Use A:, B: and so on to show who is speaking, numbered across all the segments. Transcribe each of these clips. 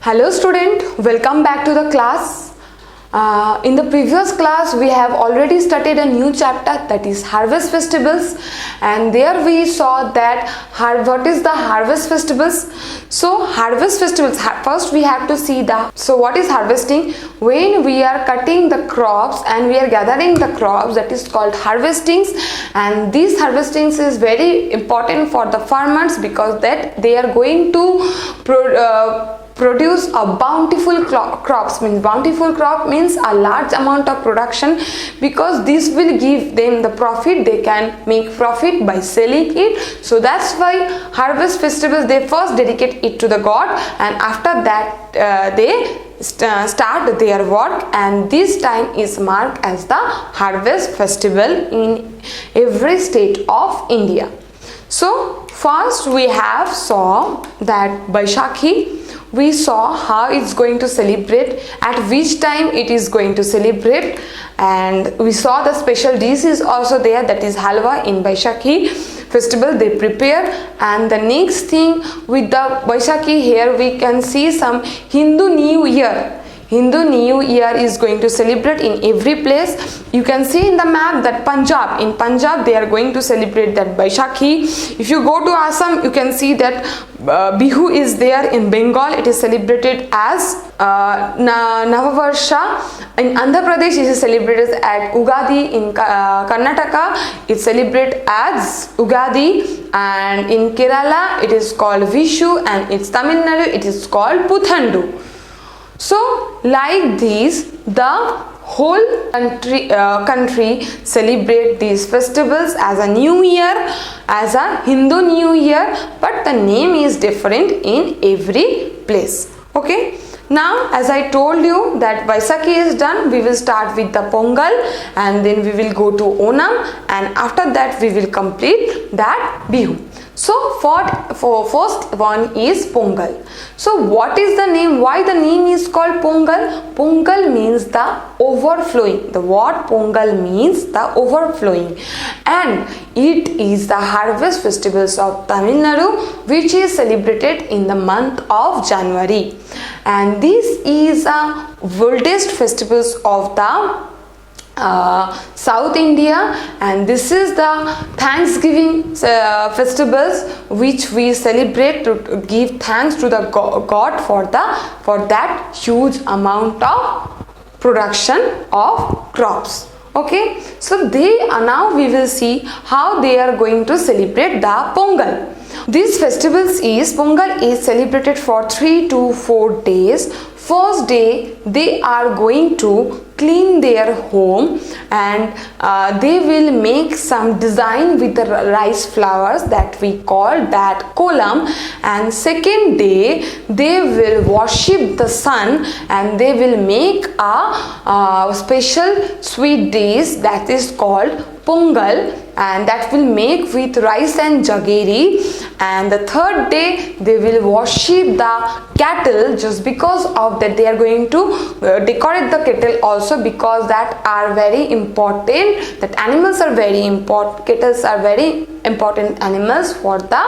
A: Hello student, welcome back to the class. In the previous class we have already studied a new chapter, that is harvest festivals, and there we saw that what is the harvest festivals. So harvest festivals, first we have to see what is harvesting. When we are cutting the crops and we are gathering the crops, that is called harvestings, and these harvestings is very important for the farmers because that they are going to produce a bountiful crops. Means bountiful crop means a large amount of production, because this will give them the profit. They can make profit by selling it. So that's why harvest festivals, they first dedicate it to the god, and after that they start their work, and this time is marked as the harvest festival in every state of India. So first we have saw that Baishakhi. We saw how it's going to celebrate, at which time it is going to celebrate, and we saw the special dish is also there, that is halwa in Baishakhi festival they prepare. And the next thing with the Baishakhi, here we can see some Hindu New Year. Hindu New Year is going to celebrate in every place. You can see in the map that in Punjab they are going to celebrate that Baishakhi. If you go to Assam, you can see that Bihu is there. In Bengal it is celebrated as Navavarsha. In Andhra Pradesh it is celebrated as Ugadi. In Karnataka it celebrated as Ugadi, and in Kerala it is called Vishu, and in Tamil Nadu it is called Puthandu. So like this, the whole country celebrate these festivals as a new year, as a Hindu New Year, but the name is different in every place. Okay. Now as I told you that Baisakhi is done, we will start with the Pongal, and then we will go to Onam, and after that we will complete that Bihu. So for first one is Pongal. So what is the name? Why the name is called Pongal? Pongal means the overflowing. The word Pongal means the overflowing, and it is the harvest festivals of Tamil Nadu, which is celebrated in the month of January, and this is a oldest festivals of the South India, and this is the Thanksgiving festivals which we celebrate to give thanks to the God for that huge amount of production of crops. Okay, so now we will see how they are going to celebrate the Pongal. These festivals Pongal is celebrated for 3 to 4 days. First day they are going to clean their home, and they will make some design with the rice flowers that we call that kolam, and second day they will worship the sun, and they will make a special sweet dish that is called Pongal, and that will make with rice and jaggery. And the third day they will worship the cattle, just because of that they are going to decorate the cattle also, because that are very important, that animals are very important, cattle are very important animals for the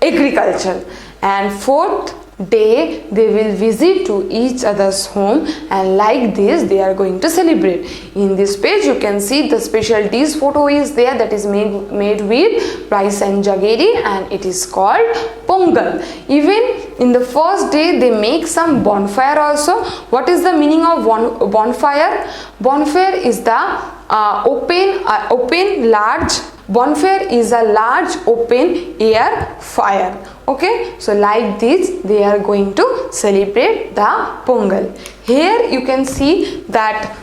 A: agriculture. And fourth day they will visit to each other's home, and like this they are going to celebrate. In this page you can see the special dish photo is there, that is made with rice and jaggery, and it is called Pongal. Even in the first day they make some bonfire also. What is the meaning of bonfire? Bonfire is the bonfire is a large open air fire. Okay, so like this they are going to celebrate the Pongal. Here you can see that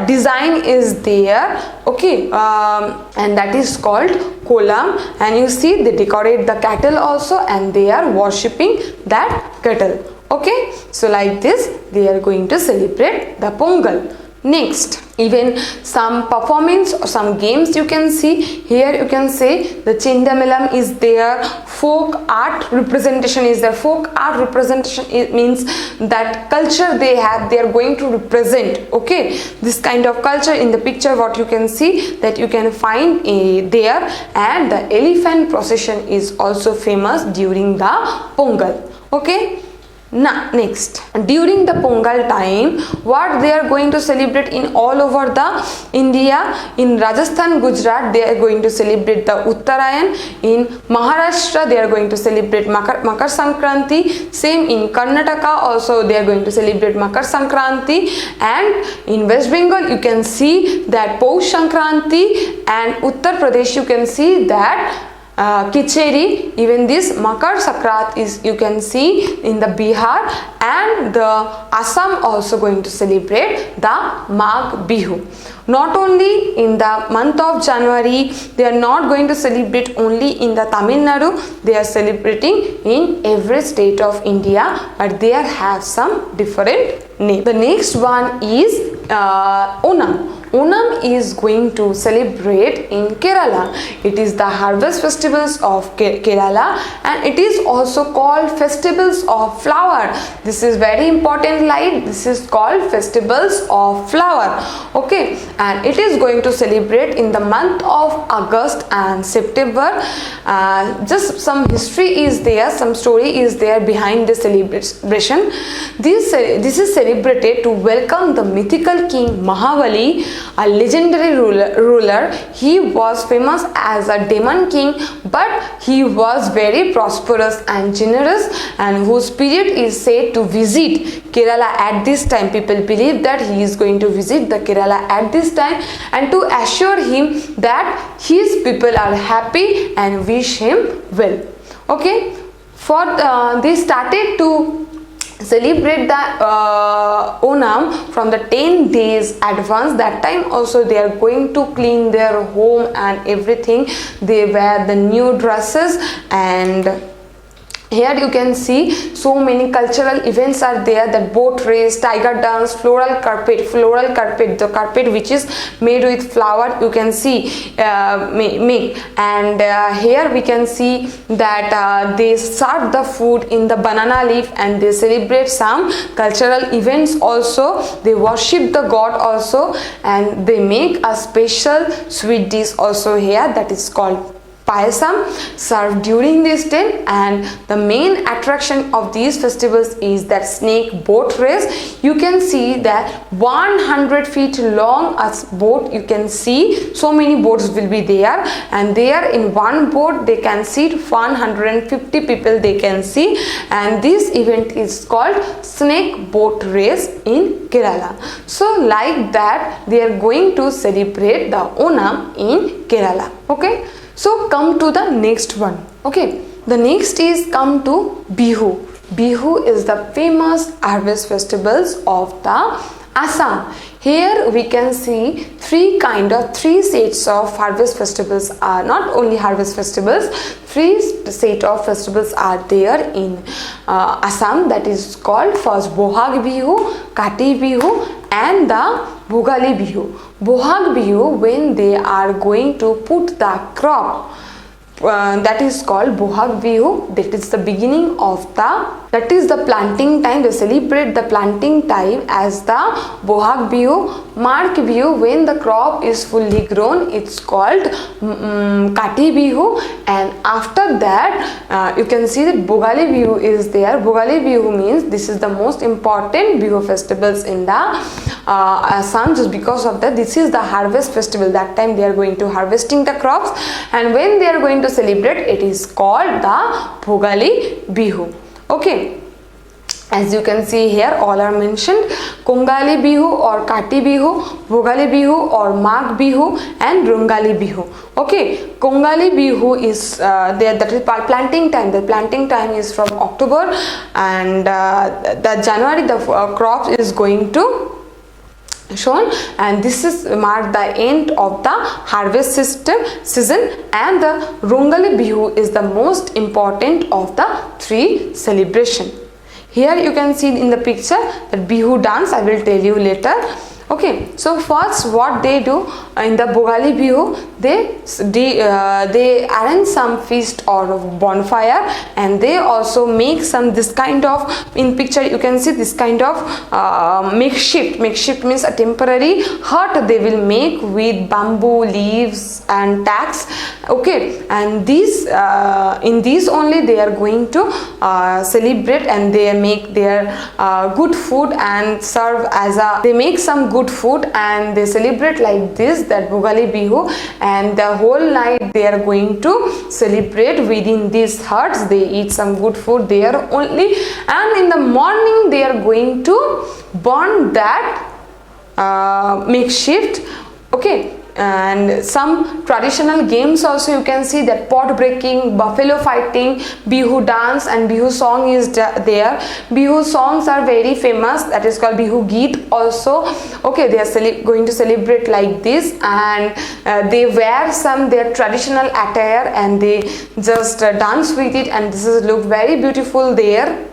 A: design is there. Okay, and that is called kolam, and you see they decorate the cattle also, and they are worshipping that cattle. Okay, so like this they are going to celebrate the Pongal. Next, even some performance or some games you can see. Here you can say the Chindamelam is there, folk art representation is there. Folk art representation, it means that culture they have, they are going to represent. Okay, this kind of culture in the picture what you can see, that you can find there. And the elephant procession is also famous during the Pongal. Okay. Now, next, during the Pongal time, what they are going to celebrate in all over the India? In Rajasthan, Gujarat, they are going to celebrate the Uttarayan. In Maharashtra, they are going to celebrate Makar Sankranti. Same in Karnataka, also they are going to celebrate Makar Sankranti. And in West Bengal, you can see that Poush Sankranti, and Uttar Pradesh, you can see that Kicheri. Even this Makar Sakrat is, you can see in the Bihar, and the Assam also going to celebrate the Magh Bihu. Not only in the month of January, they are not going to celebrate only in the Tamil Nadu, they are celebrating in every state of India, but they have some different name. The next one is Onam. Onam is going to celebrate in Kerala. It is the harvest festivals of Kerala, and it is also called festivals of flower. This is very important line. This is called festivals of flower. Okay, and it is going to celebrate in the month of August and September. Just some history is there, some story is there behind the celebration. This is celebrated to welcome the mythical king Mahabali, a legendary ruler. He was famous as a demon king, but he was very prosperous and generous, and whose spirit is said to visit Kerala at this time. People believe that he is going to visit the Kerala at this time, and to assure him that his people are happy and wish him well. Okay, for they started to celebrate the Onam from the 10 days advance. That time also they are going to clean their home and everything. They wear the new dresses, and here you can see so many cultural events are there, that boat race, tiger dance, floral carpet, the carpet which is made with flower, you can see make, and here we can see that they serve the food in the banana leaf, and they celebrate some cultural events also. They worship the god also, and they make a special sweet dish also here, that is called payasam, served during this day. And the main attraction of these festivals is that snake boat race. You can see that 100 feet long as boat, you can see so many boats will be there, and there in one boat they can seat 150 people they can see, and this event is called snake boat race in Kerala. So like that they are going to celebrate the Onam in Kerala. Okay, so come to the next one. Okay, the next is come to Bihu. Bihu is the famous harvest festivals of the Assam. Here we can see three sets of harvest festivals are not only harvest festivals, three set of festivals are there in Assam, that is called first Bohag Bihu, Kati Bihu, and the Bhogali Bihu. Bohag Bihu, when they are going to put the crop, that is called Bohag Bihu. That is the beginning of that is the planting time. They celebrate the planting time as the Bohag Bihu. Mark Bihu, when the crop is fully grown, it's called Kati Bihu, and after that you can see that Bhogali Bihu is there. Bhogali Bihu means this is the most important Bihu festivals in the Assam, just because of that this is the harvest festival. That time they are going to harvesting the crops, and when they are going to celebrate, it is called the Bhogali Bihu. Okay, as you can see here all are mentioned: Kongali Bihu or Kati Bihu, Bhogali Bihu or Magh Bihu, and Rungali Bihu. Okay, Kongali Bihu is there, that is planting time. The planting time is from October, and the January the crop is going to shown, and this is mark the end of the harvest season, and the Rungali Bihu is the most important of the three celebration. Here you can see in the picture that Bihu dance, I will tell you later. Okay, so first what they do in the Bhogali Bihu, they arrange some feast or bonfire, and they also make some this kind of, in picture you can see this kind of makeshift means a temporary hut they will make with bamboo leaves and tacks. Okay, and these in these only they are going to celebrate, and they make their good food and serve as a, they make some good food and they celebrate like this, that Bhogali Bihu, and the whole night they are going to celebrate within these huts. They eat some good food there only, and in the morning they are going to burn that makeshift. Okay, and some traditional games also you can see, that pot breaking, buffalo fighting, Bihu dance and Bihu song is there. Bihu songs are very famous, that is called Bihu Geet also. Okay, they are going to celebrate like this, and they wear some their traditional attire and they just dance with it, and this is look very beautiful there.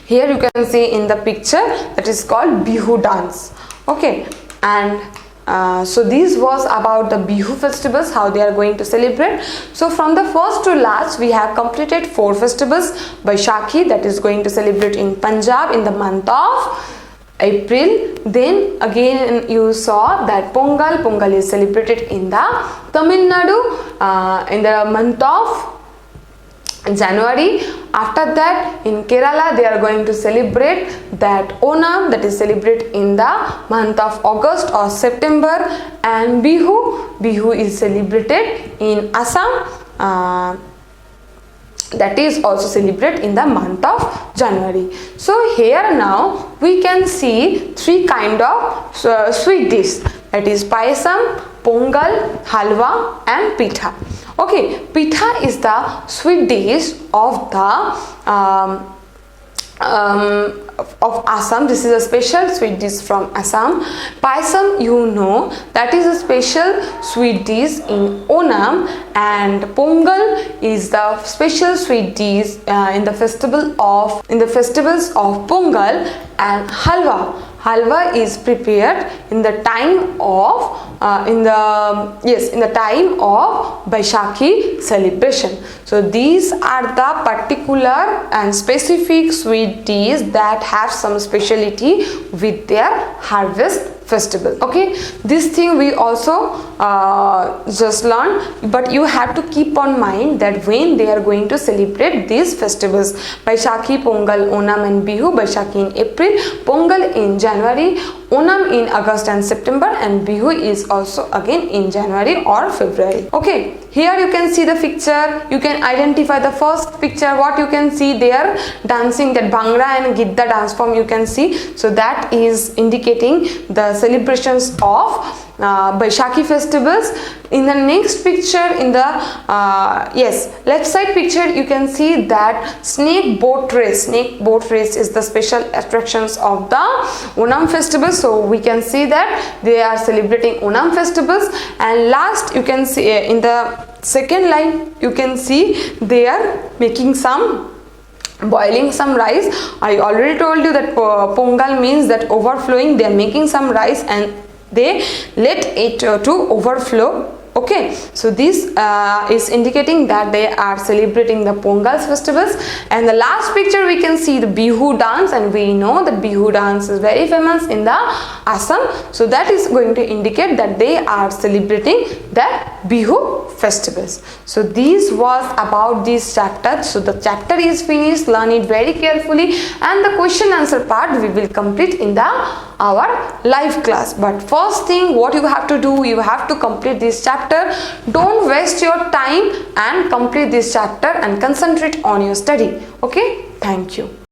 A: Here you can see in the picture, that is called Bihu dance. Okay, and so this was about the Bihu festivals, how they are going to celebrate. So from the first to last we have completed 4 festivals. Baishakhi, that is going to celebrate in Punjab in the month of April. Then again you saw that Pongal is celebrated in the Tamil Nadu in the month of January. After that in Kerala they are going to celebrate that Onam, that is celebrated in the month of August or September, and Bihu is celebrated in Assam, that is also celebrated in the month of January. So here now we can see 3 kind of sweet dish, that is payasam, pongal, halwa and pitha. Okay, pitha is the sweet dish of the of Assam. This is a special sweet dish from Assam. Payasam, you know, that is a special sweet dish in Onam, and Pongal is the special sweet dish in the festivals of Pongal, and halwa is prepared in the time of in the time of Baishakhi celebration. So these are the particular and specific sweet dishes that have some speciality with their harvest festival. Okay, this thing we also just learned, but you have to keep on mind that when they are going to celebrate these festivals, Baishakhi, Pongal, Onam and Bihu. Baishakhi in April, Pongal in January, Onam in August and September, and Bihu is also again in January or February. Okay, here you can see the picture. You can identify the first picture. What you can see there, dancing, that Bhangra and Gidda dance form you can see. So that is indicating the celebrations of Baishakhi festivals. In the next picture, in the left side picture, you can see that snake boat race. Snake boat race is the special attractions of the Onam festival. So we can see that they are celebrating Onam festivals. And last you can see in the second line, you can see they are making some boiling some rice. I already told you that Pongal means that overflowing. They are making some rice and they let it to overflow. Okay, so this is indicating that they are celebrating the Pongal festivals. And the last picture we can see the Bihu dance, and we know that Bihu dance is very famous in the Assam. So that is going to indicate that they are celebrating the Bihu festivals. So this was about this chapter. So the chapter is finished. Learn it very carefully, and the question answer part we will complete in our live class. But first thing what you have to do, you have to complete this chapter. Don't waste your time and complete this chapter and concentrate on your study. Okay, thank you.